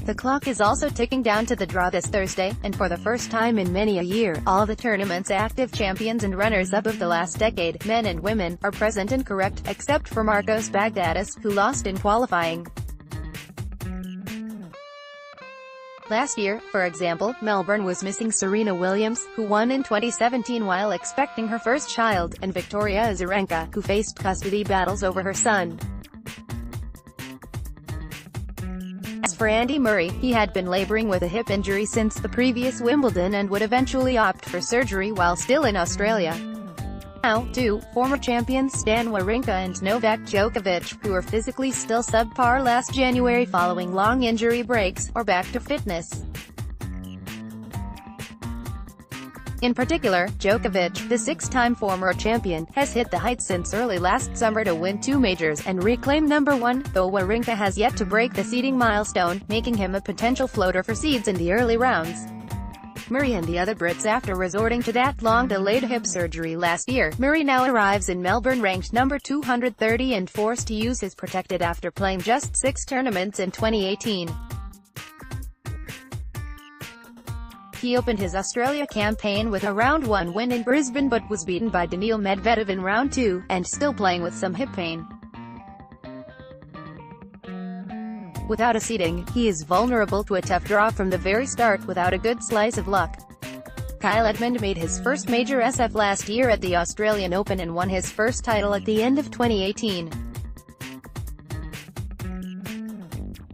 The clock is also ticking down to the draw this Thursday, and for the first time in many a year, all the tournament's active champions and runners-up of the last decade, men and women, are present and correct, except for Marcos Baghdatis, who lost in qualifying. Last year, for example, Melbourne was missing Serena Williams, who won in 2017 while expecting her first child, and Victoria Azarenka, who faced custody battles over her son. As for Andy Murray, he had been laboring with a hip injury since the previous Wimbledon and would eventually opt for surgery while still in Australia. Now, two former champions Stan Wawrinka and Novak Djokovic, who were physically still subpar last January following long injury breaks, are back to fitness. In particular, Djokovic, the six-time former champion, has hit the heights since early last summer to win two majors and reclaim number one, though Wawrinka has yet to break the seeding milestone, making him a potential floater for seeds in the early rounds. Murray and the other Brits after resorting to that long-delayed hip surgery last year. Murray now arrives in Melbourne ranked number 230 and forced to use his protected after playing just 6 tournaments in 2018. He opened his Australia campaign with a round 1 win in Brisbane but was beaten by Daniil Medvedev in round 2, and still playing with some hip pain. Without a seeding, he is vulnerable to a tough draw from the very start without a good slice of luck. Kyle Edmund made his first major SF last year at the Australian Open and won his first title at the end of 2018.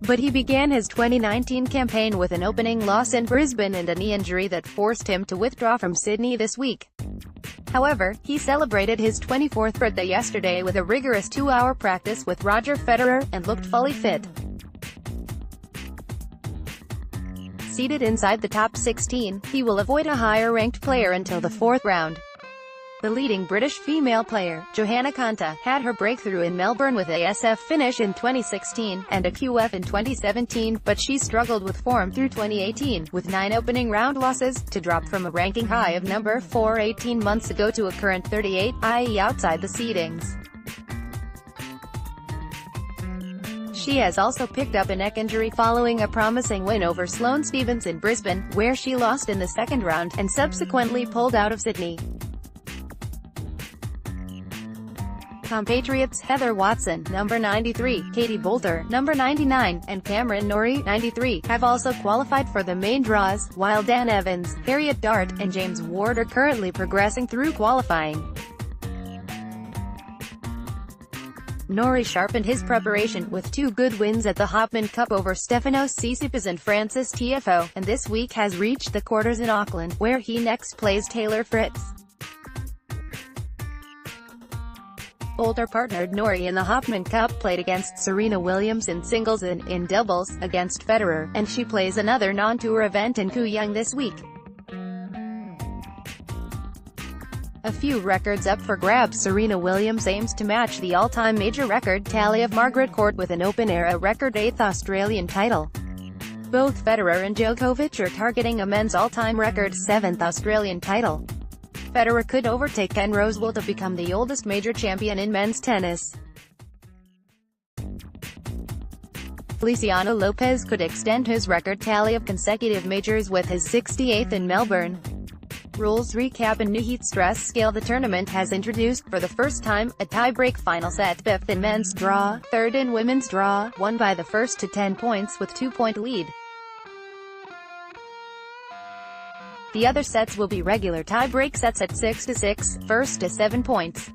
But he began his 2019 campaign with an opening loss in Brisbane and a knee injury that forced him to withdraw from Sydney this week. However, he celebrated his 24th birthday yesterday with a rigorous 2-hour practice with Roger Federer, and looked fully fit. Seated inside the top 16, he will avoid a higher-ranked player until the 4th round. The leading British female player, Johanna Konta, had her breakthrough in Melbourne with a SF finish in 2016, and a QF in 2017, but she struggled with form through 2018, with 9 opening round losses, to drop from a ranking high of number 4 18 months ago to a current 38, i.e. outside the seedings. She has also picked up a neck injury following a promising win over Sloane Stephens in Brisbane, where she lost in the second round, and subsequently pulled out of Sydney. Compatriots Heather Watson, number 93, Katie Boulter, number 99, and Cameron Norrie, 93, have also qualified for the main draws, while Dan Evans, Harriet Dart, and James Ward are currently progressing through qualifying. Norrie sharpened his preparation with 2 good wins at the Hopman Cup over Stefanos Tsitsipas and Francis Tiafoe, and this week has reached the quarters in Auckland, where he next plays Taylor Fritz. Boulter partnered Norrie in the Hopman Cup, played against Serena Williams in singles and, in doubles, against Federer, and she plays another non-tour event in Kooyong this week. A few records up for grabs. Serena Williams aims to match the all-time major record tally of Margaret Court with an open-era record 8th Australian title. Both Federer and Djokovic are targeting a men's all-time record 7th Australian title. Federer could overtake Ken Rosewall to become the oldest major champion in men's tennis. Feliciano Lopez could extend his record tally of consecutive majors with his 68th in Melbourne. Rules recap. A new heat stress scale the tournament has introduced for the first time, a tie-break final set, 5th in men's draw, 3rd in women's draw, won by the first to 10 points with 2-point lead. The other sets will be regular tie-break sets at 6-6, 1st to 7 points.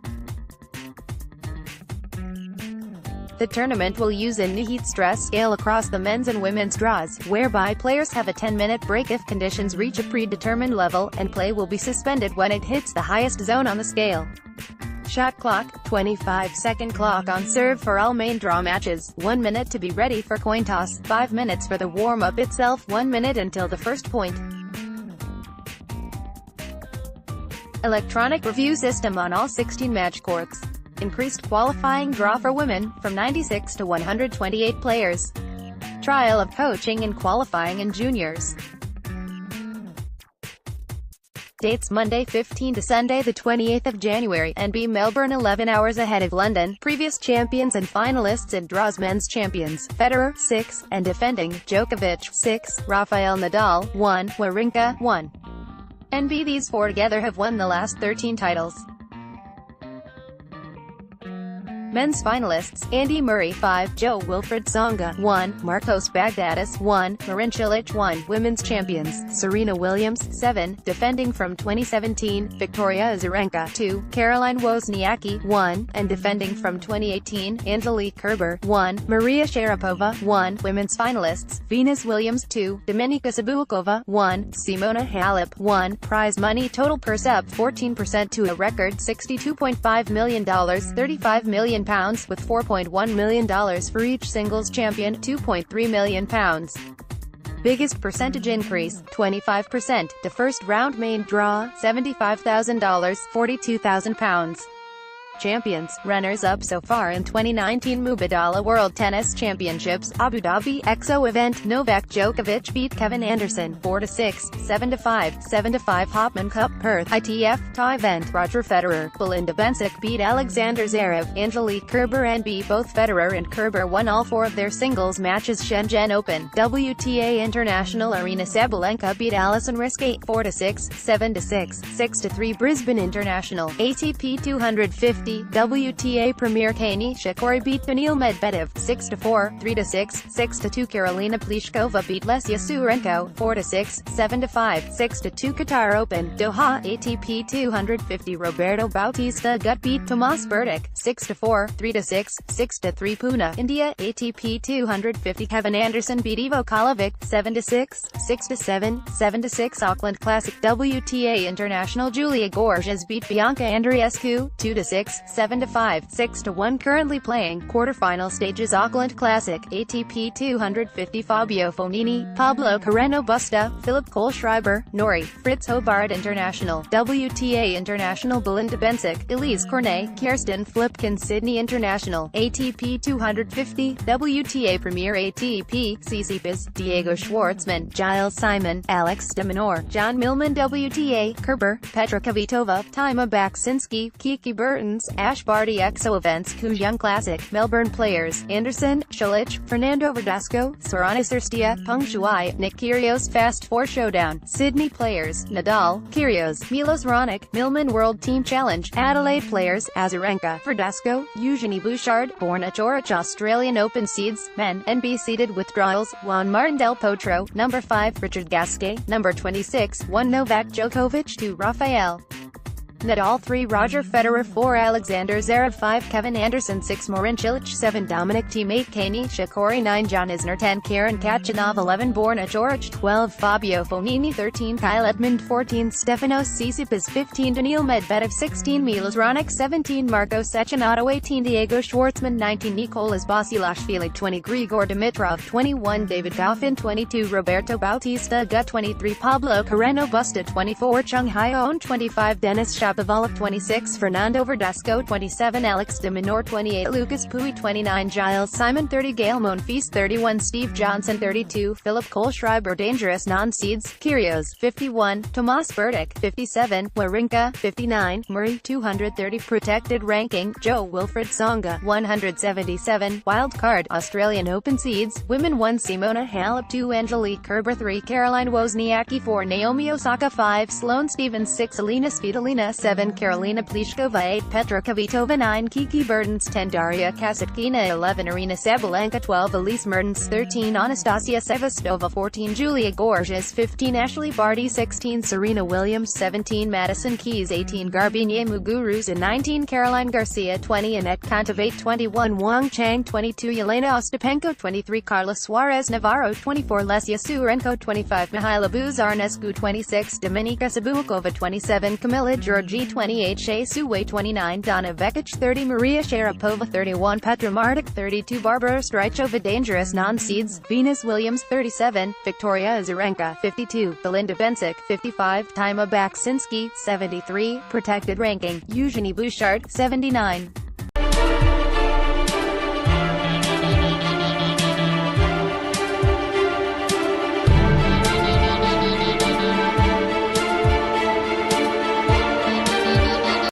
The tournament will use a new heat stress scale across the men's and women's draws, whereby players have a 10-minute break if conditions reach a predetermined level, and play will be suspended when it hits the highest zone on the scale. Shot clock, 25-second clock on serve for all main draw matches, 1 minute to be ready for coin toss, 5 minutes for the warm-up itself, 1 minute until the first point. Electronic review system on all 16 match courts. Increased qualifying draw for women, from 96 to 128 players. Trial of coaching and qualifying in juniors. Dates Monday 15 to Sunday the 28th of January, NB Melbourne 11 hours ahead of London. Previous champions and finalists in draws: men's champions, Federer, 6, and defending, Djokovic, 6, Rafael Nadal, 1, Wawrinka, 1. NB These four together have won the last 13 titles. Men's finalists: Andy Murray 5, Jo-Wilfried Tsonga 1, Marcos Baghdatis 1, Marin Cilic 1. Women's champions: Serena Williams 7, defending from 2017, Victoria Azarenka 2, Caroline Wozniacki 1, and defending from 2018, Angelique Kerber 1, Maria Sharapova 1. Women's finalists: Venus Williams 2, Dominika Sablikova 1, Simona Halep 1. Prize money total purse up 14% to a record $62.5 million, £35 million, with $4.1 million for each singles champion, £2.3 million. Biggest percentage increase, 25%. The first round main draw, $75,000, £42,000. Champions, runners-up so far in 2019: Mubadala World Tennis Championships, Abu Dhabi, EXO event, Novak Djokovic beat Kevin Anderson, 4-6, 7-5, 7-5. Hopman Cup, Perth, ITF, Thai event, Roger Federer, Belinda Bencic beat Alexander Zverev, Angelique Kerber and B. Both Federer and Kerber won all four of their singles matches. Shenzhen Open, WTA International, Arena Sabalenka beat Alison Riske, 4-6, 7-6, 6-3. Brisbane International, ATP 250, WTA Premier, Kei Nishikori beat Daniil Medvedev, 6-4, 3-6, 6-2. Karolina Pliskova beat Lesia Surenko, 4-6, 7-5, 6-2. Qatar Open, Doha, ATP 250, Roberto Bautista Agut beat Tomas Berdych, 6-4, 3-6, 6-3. Pune, India, ATP 250, Kevin Anderson beat Ivo Kalovic, 7-6, 6-7, 7-6. Auckland Classic, WTA International, Julia Gorges beat Bianca Andreescu, 2-6, 7-5, 6-1. Currently playing quarterfinal stages: Auckland Classic, ATP 250, Fabio Fognini, Pablo Carreno Busta, Philip Kohlschreiber, Nori, Fritz Hobart International, WTA International, Belinda Bencic, Elise Cornet, Kirsten Flipkin. Sydney International, ATP 250, WTA Premier, ATP, Tsitsipas, Diego Schwartzman, Giles Simon, Alex de Minaur, John Millman. WTA, Kerber, Petra Kvitova, Tima Baksinski, Kiki Bertens, Ash Barty. EXO events: Kujang Classic, Melbourne players, Anderson, Cilic, Fernando Verdasco, Sorana Cirstea, Peng Shuai, Nick Kyrgios. Fast Four Showdown, Sydney players, Nadal, Kyrgios, Milos Raonic, Millman World Team Challenge, Adelaide players, Azarenka, Verdasco, Eugenie Bouchard, Borna Coric. Australian Open seeds, men, NB seeded withdrawals: Juan Martin Del Potro, number 5, Richard Gasquet, number 26, 1, Novak Djokovic, 2, Rafael Nadal, 3, Roger Federer, 4, Alexander Zverev, 5, Kevin Anderson, 6, Marin Cilic, 7, Dominic Thiem, 8, Kei Nishikori, 9, John Isner, 10, Karen Khachanov, 11, Borna Coric, 12, Fabio Fognini, 13, Kyle Edmund, 14, Stefanos Tsitsipas, 15, Daniil Medvedev, 16, Milos Raonic, 17, Marco Cecchinato, 18, Diego Schwartzman, 19, Nicolas Basilashvili, 20, Grigor Dimitrov, 21, David Goffin, 22, Roberto Bautista Agut, 23, Pablo Carreno Busta, 24, Chung Hyeon, 25, Denis Shapovalov, 26, Fernando Verdasco, 27, Alex de Minaur, 28, Lucas Pouille, 29, Giles Simon, 30, Gael Monfils, 31, Steve Johnson, 32, Philip Kohlschreiber. Dangerous non-seeds: Kyrgios, 51, Tomas Berdych, 57, Wawrinka, 59, Murray, 230. Protected ranking: Jo-Wilfried Tsonga, 177. Wild card: Australian Open seeds, women: 1, Simona Halep, 2, Angelique Kerber, 3, Caroline Wozniacki, 4, Naomi Osaka, 5, Sloane Stephens, 6, Alina Svitolina, 7, Karolina Pliskova, 8, Petra Kvitova, 9, Kiki Bertens, 10, Daria Kasatkina, 11, Arena Sabalenka, 12, Elise Mertens, 13, Anastasia Sevastova, 14, Julia Gorges, 15, Ashley Barty, 16, Serena Williams, 17, Madison Keys, 18, Garbine Muguruza, 19, Caroline Garcia, 20, Annette Kontaveit, 21, Wang Chang, 22, Yelena Ostapenko, 23, Carlos Suarez Navarro, 24, Lesia Surenko, 25, Mihaila Buzarnescu, 26, Dominika Sablikova, 27, Camilla Giorgi, 28, Shea Suway, 29, Donna Vekic, 30, Maria Sharapova, 31, Petra Martic, 32, Barbara Strychova. Dangerous non-seeds: Venus Williams, 37, Victoria Azarenka, 52, Belinda Bencic, 55, Tima Baksinski, 73. Protected ranking: Eugenie Bouchard, 79.